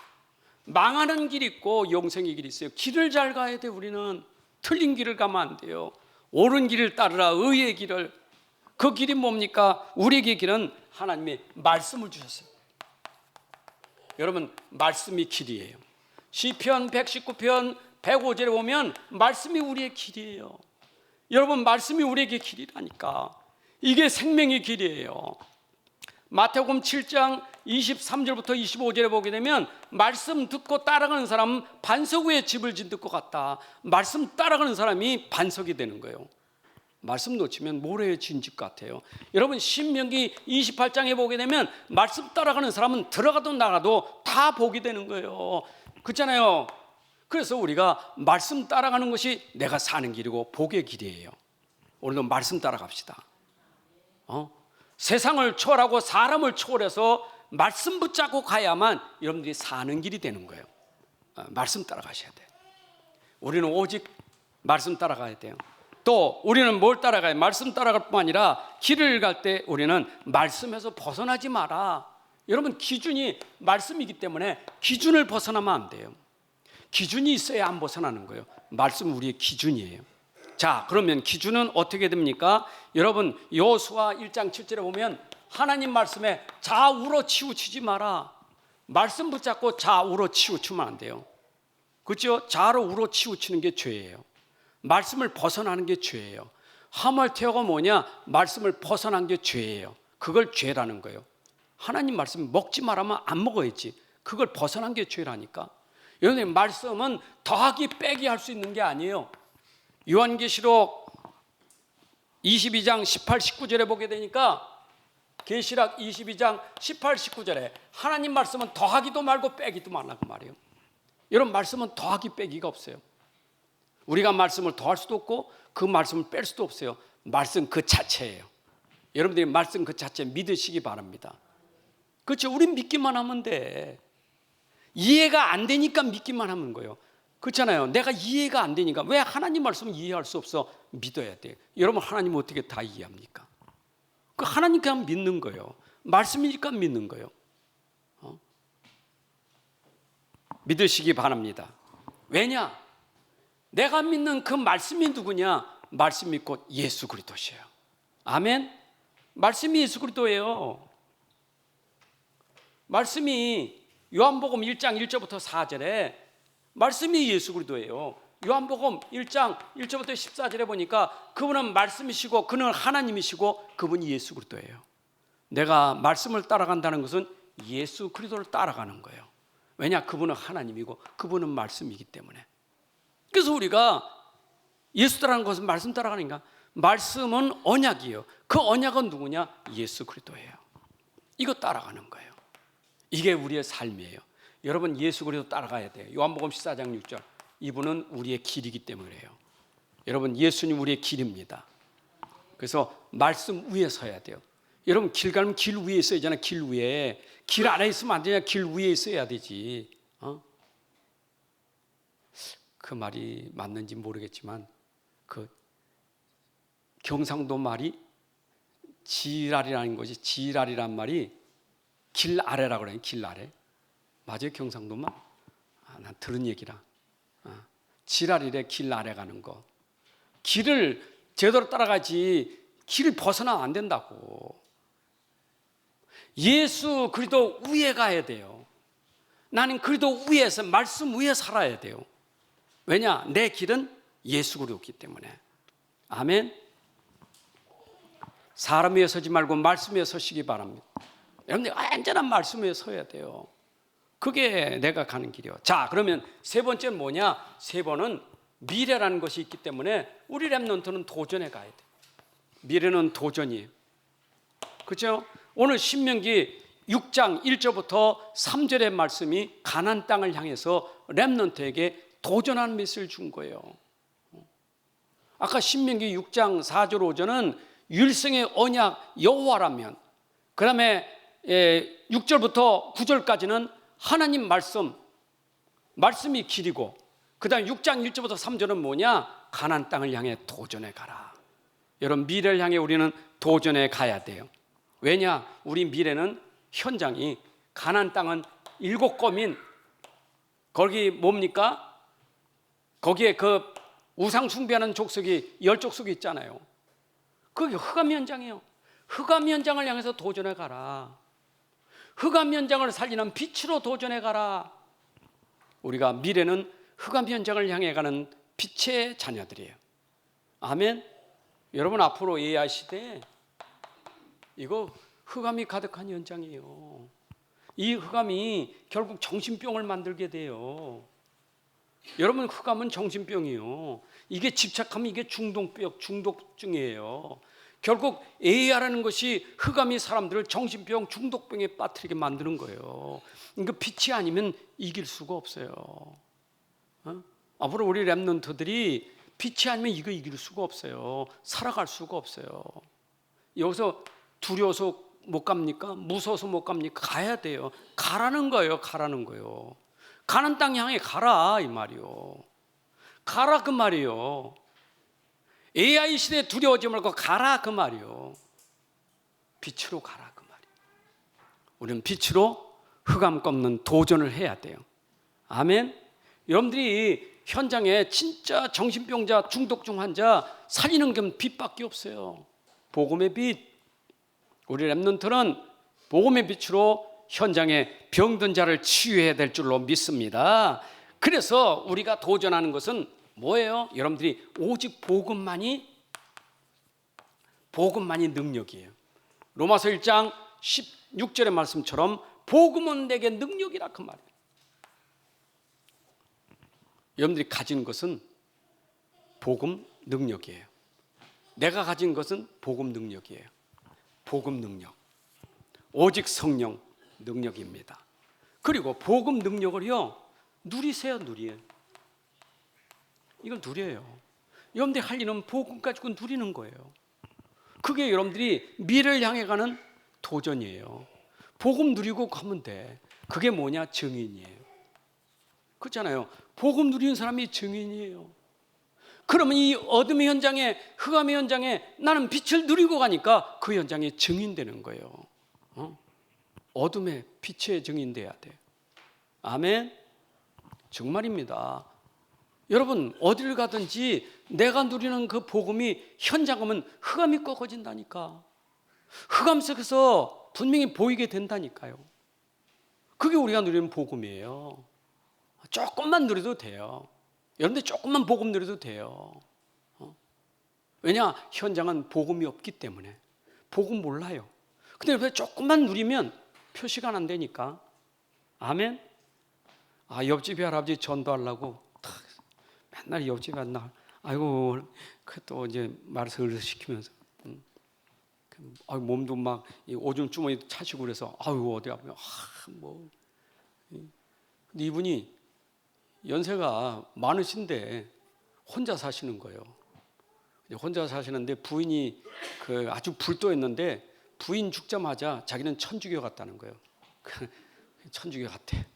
망하는 길이 있고 영생의 길이 있어요. 길을 잘 가야 돼. 우리는 틀린 길을 가면 안 돼요. 옳은 길을 따르라, 의의 길을. 그 길이 뭡니까? 우리에게 길은 하나님의 말씀을 주셨어요. 여러분, 말씀이 길이에요. 시편 119편 105절에 보면 말씀이 우리의 길이에요. 여러분, 말씀이 우리에게 길이라니까. 이게 생명의 길이에요. 마태복음 7장 23절부터 25절에 보게 되면 말씀 듣고 따라가는 사람은 반석 위에 집을 짓는 것 같다. 말씀 따라가는 사람이 반석이 되는 거예요. 말씀 놓치면 모래에 진 집 같아요. 여러분, 신명기 28장에 보게 되면 말씀 따라가는 사람은 들어가도 나가도 다 복이 되는 거예요. 그렇잖아요. 그래서 우리가 말씀 따라가는 것이 내가 사는 길이고 복의 길이에요. 오늘도 말씀 따라갑시다. 세상을 초월하고 사람을 초월해서 말씀 붙잡고 가야만 여러분들이 사는 길이 되는 거예요. 말씀 따라가셔야 돼요. 우리는 오직 말씀 따라가야 돼요. 또 우리는 뭘 따라가요? 말씀 따라갈 뿐만 아니라 길을 갈 때 우리는 말씀에서 벗어나지 마라. 여러분, 기준이 말씀이기 때문에 기준을 벗어나면 안 돼요. 기준이 있어야 안 벗어나는 거예요. 말씀은 우리의 기준이에요. 자, 그러면 기준은 어떻게 됩니까? 여러분, 여호수아 1장 7절에 보면 하나님 말씀에 좌우로 치우치지 마라. 말씀 붙잡고 좌우로 치우치면 안 돼요. 그렇죠? 좌우로 치우치는 게 죄예요. 말씀을 벗어나는 게 죄예요. 하멀테어가 뭐냐? 말씀을 벗어난 게 죄예요. 그걸 죄라는 거예요. 하나님 말씀 먹지 말라면 안 먹어야지. 그걸 벗어난 게 죄라니까. 여러분, 말씀은 더하기 빼기 할 수 있는 게 아니에요. 요한계시록 22장 18, 19절에 보게 되니까 계시록 22장 18, 19절에 하나님 말씀은 더하기도 말고 빼기도 말라고 말해요. 여러분, 말씀은 더하기 빼기가 없어요. 우리가 말씀을 더할 수도 없고 그 말씀을 뺄 수도 없어요. 말씀 그 자체예요. 여러분들이 말씀 그 자체 믿으시기 바랍니다. 그렇죠? 우린 믿기만 하면 돼. 이해가 안 되니까 믿기만 하는 거예요. 그렇잖아요. 내가 이해가 안 되니까. 왜 하나님 말씀을 이해할 수 없어? 믿어야 돼. 여러분, 하나님 어떻게 다 이해합니까? 그 하나님 그냥 믿는 거예요. 말씀이니까 믿는 거예요. 믿으시기 바랍니다. 왜냐? 내가 믿는 그 말씀이 누구냐? 말씀이 곧 예수 그리스도시에요. 아멘. 말씀이 예수 그리스도예요. 말씀이 요한복음 1장 1절부터 4절에 말씀이 예수 그리스도예요. 요한복음 1장 1절부터 14절에 보니까 그분은 말씀이시고 그는 하나님이시고 그분이 예수 그리스도예요. 내가 말씀을 따라간다는 것은 예수 그리스도를 따라가는 거예요. 왜냐? 그분은 하나님이고 그분은 말씀이기 때문에. 그래서 우리가 예수 따라가는 것은 말씀 따라가니까 말씀은 언약이에요. 그 언약은 누구냐? 예수 그리스도예요. 이거 따라가는 거예요. 이게 우리의 삶이에요. 여러분, 예수 그리스도 따라가야 돼요. 요한복음 14장 6절. 이분은 우리의 길이기 때문에 그래요. 여러분, 예수님 우리의 길입니다. 그래서 말씀 위에 서야 돼요. 여러분, 길 가면 길 위에 있어야 되잖아요. 길 위에. 길 아래에 있으면 안 되냐? 길 위에 있어야 되지. 그 말이 맞는지 모르겠지만 그 경상도 말이 지랄이라는 것이, 지랄이란 말이 길 아래라고 그래요. 길 아래. 맞아요? 경상도 말? 난 들은 얘기라. 지랄이래. 길 아래 가는 거. 길을 제대로 따라가지 길을 벗어나면 안 된다고. 예수 그리스도 위에 가야 돼요. 나는 그리스도 위에서, 말씀 위에 살아야 돼요. 왜냐? 내 길은 예수 그리스도이기 때문에. 아멘. 사람 위에 서지 말고 말씀 위에 서시기 바랍니다. 여러분들 완전한 말씀 위에 서야 돼요. 그게 내가 가는 길이요. 자, 그러면 세 번째는 뭐냐? 세 번은 미래라는 것이 있기 때문에 우리 렘넌트는 도전해 가야 돼. 미래는 도전이에요. 그렇죠? 오늘 신명기 6장 1절부터 3절의 말씀이 가나안 땅을 향해서 렘넌트에게 도전하는 메시지를 준 거예요. 아까 신명기 6장 4절 5절은 율성의 언약 여호와라면, 그 다음에 6절부터 9절까지는 하나님 말씀이 길이고, 그 다음에 6장 1절부터 3절은 뭐냐? 가나안 땅을 향해 도전해 가라. 여러분, 미래를 향해 우리는 도전해 가야 돼요. 왜냐? 우리 미래는 현장이, 가나안 땅은 7거민, 거기 뭡니까? 거기에 그 우상 숭배하는 족속이 10족속이 있잖아요. 그게 흑암 현장이에요. 흑암 현장을 향해서 도전해 가라. 흑암 현장을 살리는 빛으로 도전해 가라. 우리가 미래는 흑암 현장을 향해 가는 빛의 자녀들이에요. 아멘. 여러분, 앞으로 AI 시대에 이거 흑암이 가득한 현장이에요. 이 흑암이 결국 정신병을 만들게 돼요. 여러분, 흑암은 정신병이에요. 이게 집착하면 이게 중독증이에요. 결국 AI라는 것이 흑암이 사람들을 정신병, 중독병에 빠뜨리게 만드는 거예요. 그러니까 빛이 아니면 이길 수가 없어요. 앞으로 우리 렘넌트들이 빛이 아니면 이거 이길 수가 없어요. 살아갈 수가 없어요. 여기서 두려워서 못 갑니까? 무서워서 못 갑니까? 가야 돼요. 가라는 거예요. 가라는 거예요. 가는 땅 향해 가라, 이 말이요. 가라, 그 말이요. AI 시대에 두려워하지 말고 가라, 그 말이요. 빛으로 가라, 그 말이요. 우리는 빛으로 흑암 꺾는 도전을 해야 돼요. 아멘. 여러분들이 현장에 진짜 정신병자, 중독증 환자 살리는 게 빛밖에 없어요. 복음의 빛. 우리 렘넌트는 복음의 빛으로 현장에 병든 자를 치유해야 될 줄로 믿습니다. 그래서 우리가 도전하는 것은 뭐예요? 여러분들이 오직 복음만이 능력이에요. 로마서 1장 16절의 말씀처럼 복음은 내게 능력이라, 그 말이에요. 여러분들이 가진 것은 복음 능력이에요. 내가 가진 것은 복음 능력이에요. 복음 능력. 오직 성령 능력입니다. 그리고 복음 능력을요 누리세요. 이걸 누려요. 여러분들이 할 일은 복음 가지고 누리는 거예요. 그게 여러분들이 미래를 향해 가는 도전이에요. 복음 누리고 가면 돼. 그게 뭐냐? 증인이에요. 그렇잖아요. 복음 누리는 사람이 증인이에요. 그러면 이 어둠의 현장에, 흑암의 현장에 나는 빛을 누리고 가니까 그 현장에 증인되는 거예요. 어둠의 빛의 증인돼야 돼. 아멘. 정말입니다. 여러분 어딜 가든지 내가 누리는 그 복음이 현장 가면 흑암이 꺾어진다니까. 흑암 속에서 분명히 보이게 된다니까요. 그게 우리가 누리는 복음이에요. 조금만 누려도 돼요. 여러분들 조금만 복음 누려도 돼요. 왜냐? 현장은 복음이 없기 때문에. 복음 몰라요. 근데 여러분 조금만 누리면 표시가 안 되니까. 아멘. 옆집 할아버지 전도하려고 맨날 옆집에 나 아이고 또 이제 말을 시키면서 몸도 막 오줌 주머니 차시고 그래서 아이고 어디 가면 뭐. 근데 이분이 연세가 많으신데 혼자 사시는 거예요. 혼자 사시는데 부인이 아주 불도였는데 부인 죽자마자 자기는 천주교 갔다는 거예요. 천주교 갔대.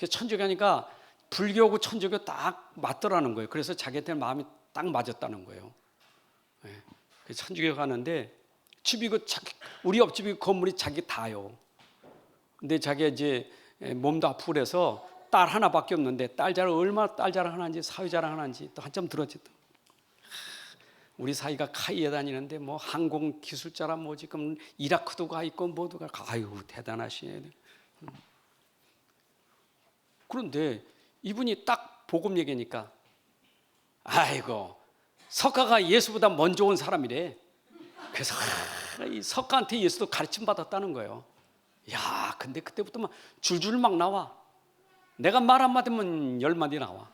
천주교 가니까 불교하고 천주교 딱 맞더라는 거예요. 그래서 자기한테 마음이 딱 맞았다는 거예요. 천주교 가는데 집이 우리 옆집이 건물이 자기 다요. 근데 자기가 이제 몸도 아프고 그래서 딸 하나밖에 없는데 딸 자랑 얼마나 딸 자랑하는지 사위 자랑하는지 또 한참 들었지. 또. 우리 사이가 카이에 다니는데 뭐 항공 기술자라 뭐 지금 이라크도 가 있고 모두 가. 아유 대단하시네. 그런데 이분이 딱 복음 얘기니까 아이고 석가가 예수보다 먼저 온 사람이래. 그래서 이 석가한테 예수도 가르침 받았다는 거예요. 야, 근데 그때부터 막 줄줄 막 나와. 내가 말 한마디면 10마디 나와.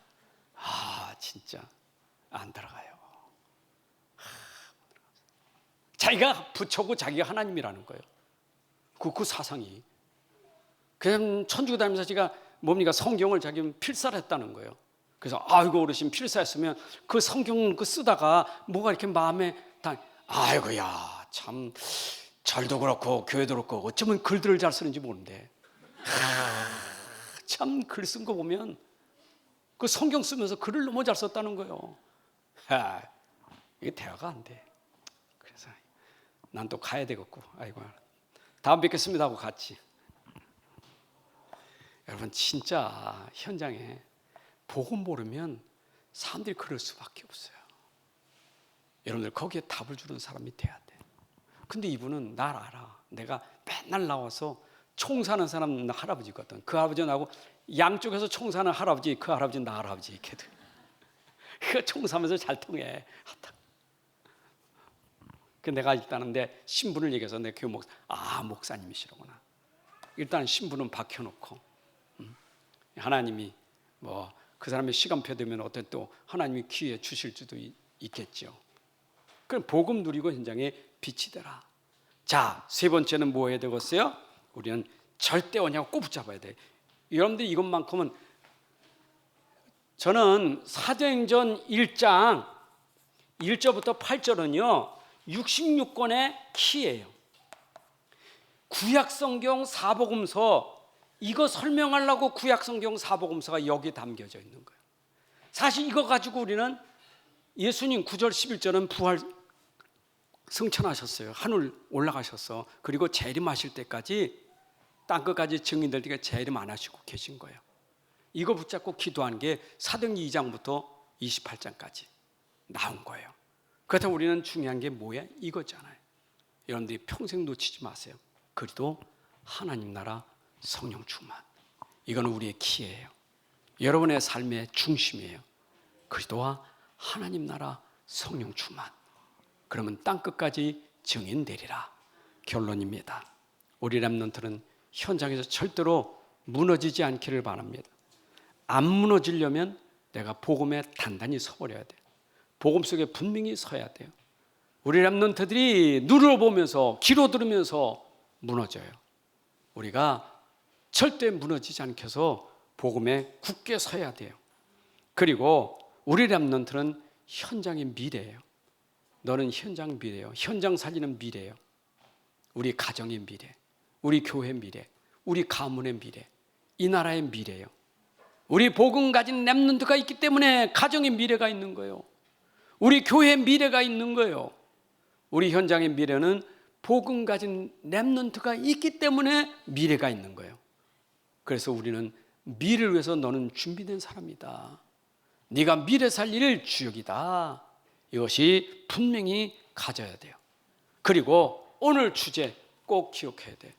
진짜 안 들어가요. 자기가 부처고 자기가 하나님이라는 거예요. 그 사상이. 그냥 천주교 다니면서 제가 뭡니까? 성경을 자기 필사했다는 거예요. 그래서 아이고 어르신 필사했으면 그 성경 쓰다가 뭐가 이렇게 마음에 아이고야 참 절도 그렇고 교회도 그렇고 어쩌면 글들을 잘 쓰는지 모르는데 참 글 쓴 거 보면 그 성경 쓰면서 글을 너무 잘 썼다는 거예요. 이게 대화가 안 돼. 그래서 난 또 가야 되겠고 아이고 다음 뵙겠습니다 하고 갔지. 여러분 진짜 현장에 복음 모르면 사람들이 그럴 수밖에 없어요. 여러분들 거기에 답을 주는 사람이 돼야 돼. 근데 이분은 날 알아. 내가 맨날 나와서 총사는 사람 할아버지거든. 그 할아버지 나하고 양쪽에서 총사는 할아버지, 그 할아버지는 나 할아버지 이렇게 돼. 그 총사면서 잘 통해. 그 내가 일단은 신분을 얘기해서 내 교회 목사님이시라구나. 일단 신분은 박혀놓고 하나님이 뭐 그 사람의 시간표 되면 어떤 또 하나님이 기회 주실 수도 있겠죠. 그럼 복음 누리고 현장에 빛이 되라. 자, 세 번째는 뭐 해야 되겠어요? 우리는 절대 언약을 꼭 붙잡아야 돼. 여러분들 이것만큼은 저는 사도행전 1장 1절부터 8절은요 66권의 키예요. 구약성경 사복음서 이거 설명하려고 구약성경 사복음서가 여기에 담겨져 있는 거예요. 사실 이거 가지고 우리는 예수님 9절 11절은 부활 승천하셨어요. 하늘 올라가셨어. 그리고 재림하실 때까지 땅끝까지 증인될 때가 재림 안 하시고 계신 거예요. 이거 붙잡고 기도한 게 사도행전 2장부터 28장까지 나온 거예요. 그렇다면 우리는 중요한 게 뭐야? 이거잖아요. 여러분들이 평생 놓치지 마세요. 그리도 하나님 나라 성령 충만. 이건 우리의 키예요. 여러분의 삶의 중심이에요. 그리도와 하나님 나라 성령 충만. 그러면 땅끝까지 증인되리라. 결론입니다. 우리 렘넌트는 현장에서 절대로 무너지지 않기를 바랍니다. 안 무너지려면 내가 복음에 단단히 서버려야 돼요. 복음 속에 분명히 서야 돼요. 우리 렘넌트들이 누를 보면서 귀로 들으면서 무너져요. 우리가 절대 무너지지 않게 해서 복음에 굳게 서야 돼요. 그리고 우리 렘넌트는 현장의 미래예요. 너는 현장 미래예요. 현장 살리는 미래예요. 우리 가정의 미래, 우리 교회 미래, 우리 가문의 미래, 이 나라의 미래예요. 우리 복음 가진 렘넌트가 있기 때문에 가정의 미래가 있는 거예요. 우리 교회의 미래가 있는 거예요. 우리 현장의 미래는 복음 가진 렘넌트가 있기 때문에 미래가 있는 거예요. 그래서 우리는 미래를 위해서 너는 준비된 사람이다. 네가 미래 살 일을 주역이다. 이것이 분명히 가져야 돼요. 그리고 오늘 주제 꼭 기억해야 돼.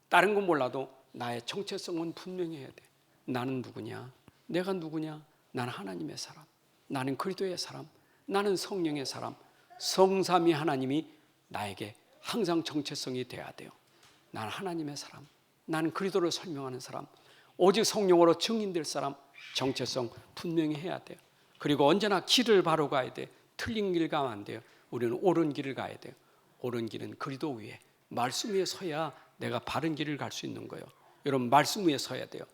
다른 건 몰라도 나의 정체성은 분명히 해야 돼. 나는 누구냐? 내가 누구냐? 나는 하나님의 사람, 나는 그리스도의 사람, 나는 성령의 사람. 성삼위 하나님이 나에게 항상 정체성이 돼야 돼요. 나는 하나님의 사람, 나는 그리스도를 설명하는 사람, 오직 성령으로 증인될 사람. 정체성 분명히 해야 돼요. 그리고 언제나 길을 바로 가야 돼. 틀린 길 가면 안 돼요. 우리는 옳은 길을 가야 돼요. 옳은 길은 그리스도 위에, 말씀 위에 서야 내가 바른 길을 갈 수 있는 거예요. 여러분, 말씀 위에 서야 돼요.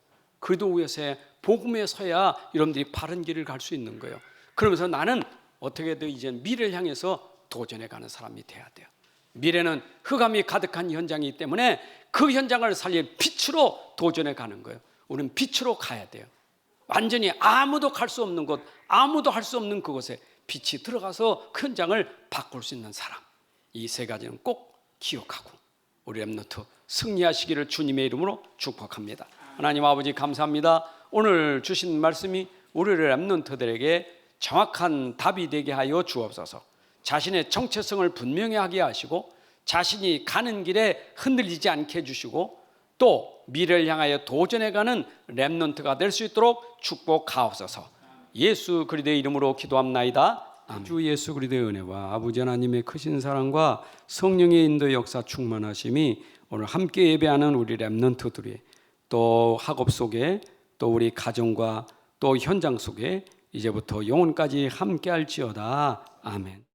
그리스도 위에서, 복음 위에 서야 여러분들이 바른 길을 갈 수 있는 거예요. 그러면서 나는 어떻게든 이제 미래를 향해서 도전해 가는 사람이 돼야 돼요. 미래는 흑암이 가득한 현장이기 때문에 그 현장을 살릴 빛으로 도전해 가는 거예요. 우리는 빛으로 가야 돼요. 완전히 아무도 갈 수 없는 곳, 아무도 할 수 없는 그곳에 빛이 들어가서 그 현장을 바꿀 수 있는 사람. 이 세 가지는 꼭 기억하고 우리 렘넌트 승리하시기를 주님의 이름으로 축복합니다. 하나님 아버지 감사합니다. 오늘 주신 말씀이 우리 렘넌트들에게 정확한 답이 되게 하여 주옵소서. 자신의 정체성을 분명히 하게 하시고 자신이 가는 길에 흔들리지 않게 해주시고 또 미래를 향하여 도전해가는 렘넌트가 될 수 있도록 축복하옵소서. 예수 그리스도의 이름으로 기도합나이다. 아멘. 주 예수 그리스도의 은혜와 아버지 하나님의 크신 사랑과 성령의 인도 역사 충만하심이 오늘 함께 예배하는 우리 렘넌트들이 또 학업 속에 또 우리 가정과 또 현장 속에 이제부터 영혼까지 함께 할지어다. 아멘.